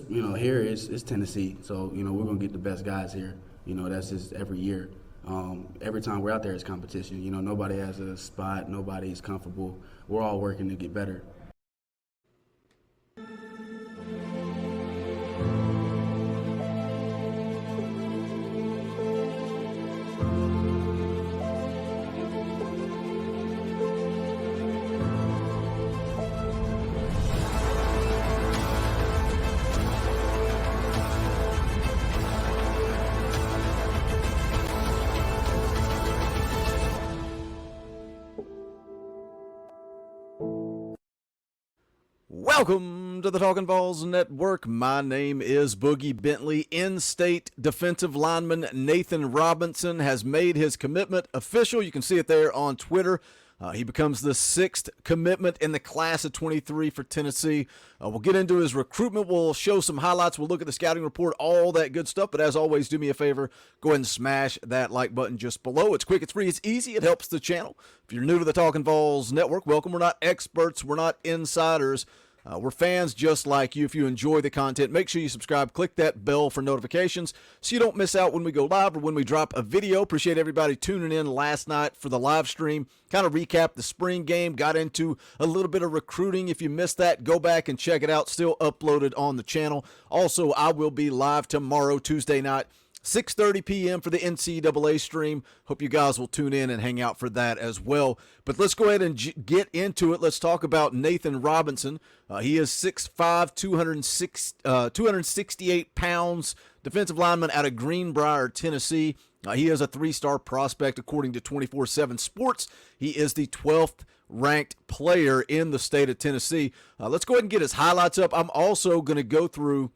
here it's Tennessee, so we're gonna get the best guys here. That's just every year. Every time we're out there, it's competition. Nobody has a spot, nobody's comfortable. We're all working to get better. Welcome to the Talkin VAWLS Network. My name is Boogie Bentley. In-state defensive lineman Nathan Robinson has made his commitment official. You can see it there on Twitter. He becomes the 6th commitment in the class of 23 for Tennessee. We'll get into his recruitment. We'll show some highlights. We'll look at the scouting report, all that good stuff. But as always, do me a favor, go ahead and smash that like button just below. It's quick, it's free, it's easy. It helps the channel. If you're new to the Talkin VAWLS Network, welcome. We're not experts. We're not insiders. We're fans just like you. If you enjoy the content, make sure you subscribe. Click that bell for notifications so you don't miss out when we go live or when we drop a video. Appreciate everybody tuning in last night for the live stream. Kind of recap the spring game. Got into a little bit of recruiting. If you missed that, go back and check it out. Still uploaded on the channel. Also, I will be live tomorrow, Tuesday night, 6:30 p.m. for the NCAA stream. Hope you guys will tune in and hang out for that as well. But let's go ahead and get into it. Let's talk about Nathan Robinson. He is 6'5", 268 pounds, defensive lineman out of Greenbrier, Tennessee. He is a 3-star prospect according to 24/7 Sports. He is the 12th ranked player in the state of Tennessee. Let's go ahead and get his highlights up. I'm also going to go through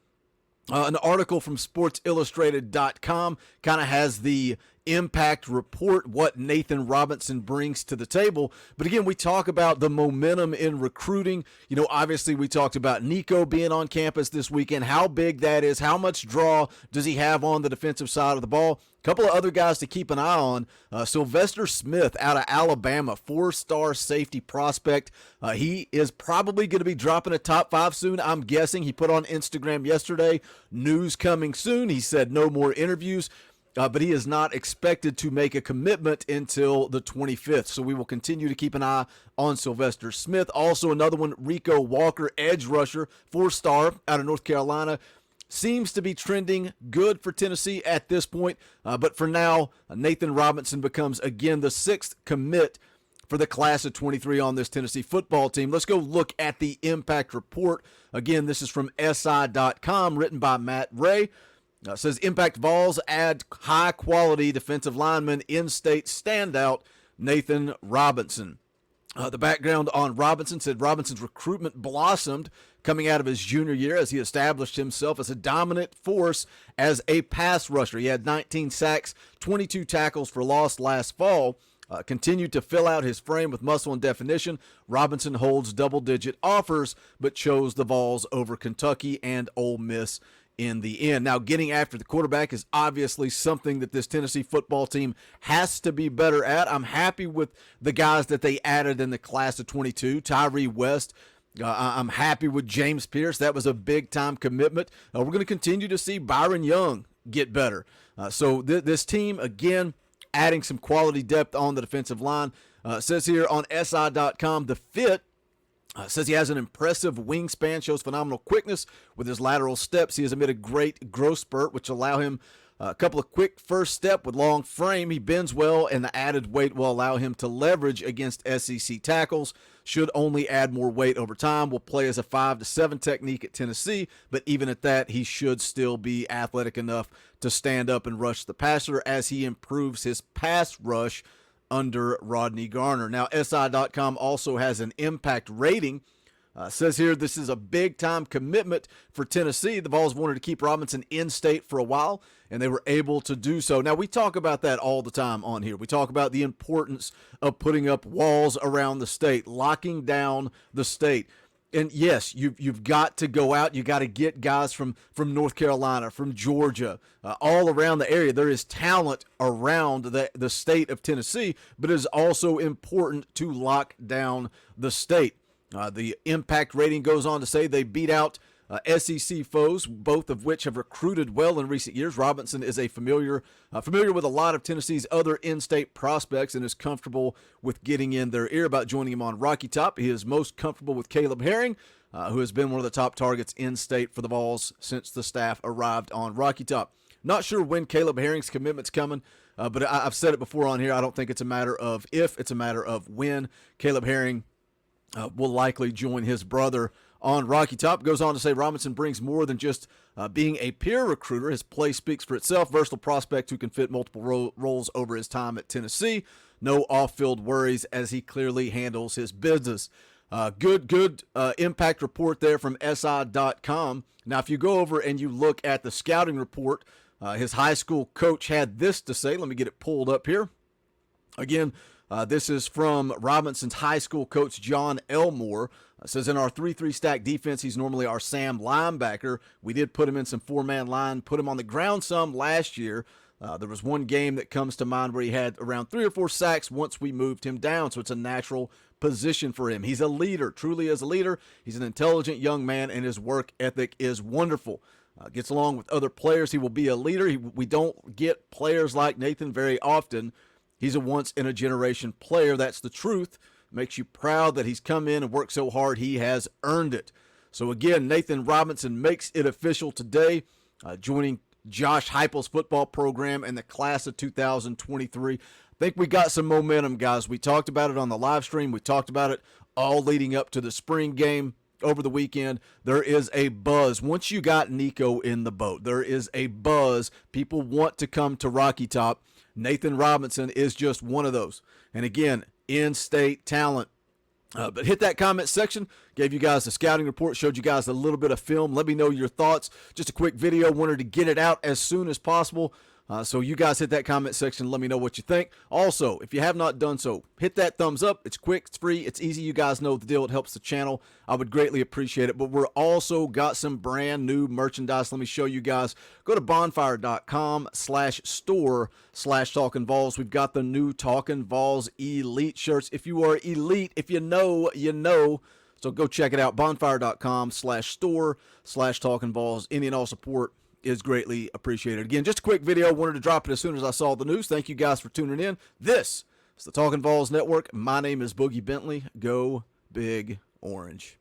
an article from SportsIllustrated.com, kind of has the impact report, what Nathan Robinson brings to the table. But again, we talk about the momentum in recruiting. Obviously we talked about Nico being on campus this weekend, how big that is, how much draw does he have on the defensive side of the ball. A couple of other guys to keep an eye on. Sylvester Smith out of Alabama, 4-star safety prospect. He is probably going to be dropping a top 5 soon, I'm guessing. He put on Instagram yesterday, news coming soon. He said no more interviews. But he is not expected to make a commitment until the 25th. So we will continue to keep an eye on Sylvester Smith. Also another one, Rico Walker, edge rusher, 4-star out of North Carolina. Seems to be trending good for Tennessee at this point. But for now, Nathan Robinson becomes, again, the 6th commit for the class of 23 on this Tennessee football team. Let's go look at the impact report. Again, this is from SI.com, written by Matt Ray. Says Impact VAWLS add high-quality defensive lineman, in-state standout Nathan Robinson. The background on Robinson said Robinson's recruitment blossomed coming out of his junior year as he established himself as a dominant force as a pass rusher. He had 19 sacks, 22 tackles for loss last fall. Continued to fill out his frame with muscle and definition. Robinson holds double-digit offers, but chose the Vols over Kentucky and Ole Miss in the end. Now, getting after the quarterback is obviously something that this Tennessee football team has to be better at. I'm happy with the guys that they added in the class of 22. Tyree West. I'm happy with James Pierce. That was a big-time commitment. We're going to continue to see Byron Young get better. So this team, again, adding some quality depth on the defensive line. Says here on SI.com, the fit says he has an impressive wingspan, shows phenomenal quickness with his lateral steps. He has amid a great growth spurt, which allow him a couple of quick first step with long frame. He bends well, and the added weight will allow him to leverage against SEC tackles. Should only add more weight over time. Will play as a 5 to 7 technique at Tennessee, but even at that, he should still be athletic enough to stand up and rush the passer as he improves his pass rush under Rodney Garner. Now, SI.com also has an impact rating. Says here this is a big-time commitment for Tennessee. The Vols wanted to keep Robinson in-state for a while, and they were able to do so. Now, we talk about that all the time on here. We talk about the importance of putting up walls around the state, locking down the state. And yes, you've got to go out. You got to get guys from North Carolina, from Georgia, all around the area. There is talent around the state of Tennessee, but it is also important to lock down the state. The impact rating goes on to say they beat out SEC foes, both of which have recruited well in recent years. Robinson is familiar with a lot of Tennessee's other in-state prospects and is comfortable with getting in their ear about joining him on Rocky Top. He is most comfortable with Caleb Herring, who has been one of the top targets in state for the Vols since the staff arrived on Rocky Top. Not sure when Caleb Herring's commitment's coming, but I've said it before on here. I don't think it's a matter of if, it's a matter of when. Caleb Herring will likely join his brother on Rocky Top. Goes on to say Robinson brings more than just being a peer recruiter. His play speaks for itself. Versatile prospect who can fit multiple roles over his time at Tennessee. No off-field worries as he clearly handles his business. Good impact report there from SI.com. Now, if you go over and you look at the scouting report, his high school coach had this to say. Let me get it pulled up here. Again, this is from Robinson's high school coach, John Elmore. Says in our 3-3 stack defense, he's normally our Sam linebacker. We did put him in some four-man line, put him on the ground some last year. There was one game that comes to mind where he had around 3 or 4 sacks once we moved him down, so it's a natural position for him. He's a leader, truly is a leader. He's an intelligent young man, and his work ethic is wonderful. Gets along with other players. He will be a leader. We don't get players like Nathan very often. He's a once-in-a-generation player. That's the truth. Makes you proud that he's come in and worked so hard. He has earned it. So, again, Nathan Robinson makes it official today, joining Josh Heupel's football program in the class of 2023. I think we got some momentum, guys. We talked about it on the live stream. We talked about it all leading up to the spring game over the weekend. There is a buzz. Once you got Nico in the boat, there is a buzz. People want to come to Rocky Top. Nathan Robinson is just one of those. And again, in-state talent. But hit that comment section. Gave you guys the scouting report, showed you guys a little bit of film. Let me know your thoughts. Just a quick video. Wanted to get it out as soon as possible. So you guys hit that comment section. Let me know what you think. Also, if you have not done so, hit that thumbs up. It's quick, it's free, it's easy. You guys know the deal. It helps the channel. I would greatly appreciate it. But we're also got some brand new merchandise. Let me show you guys. Go to bonfire.com/store/Talkin Vols. We've got the new Talkin Vols Elite shirts. If you are elite, if you know, you know. So go check it out. Bonfire.com/store/Talkin Vols. Any and all support is greatly appreciated. Again, just a quick video. Wanted to drop it as soon as I saw the news. Thank you guys for tuning in. This is the Talkin Vols Network. My name is Boogie Bentley. Go Big Orange.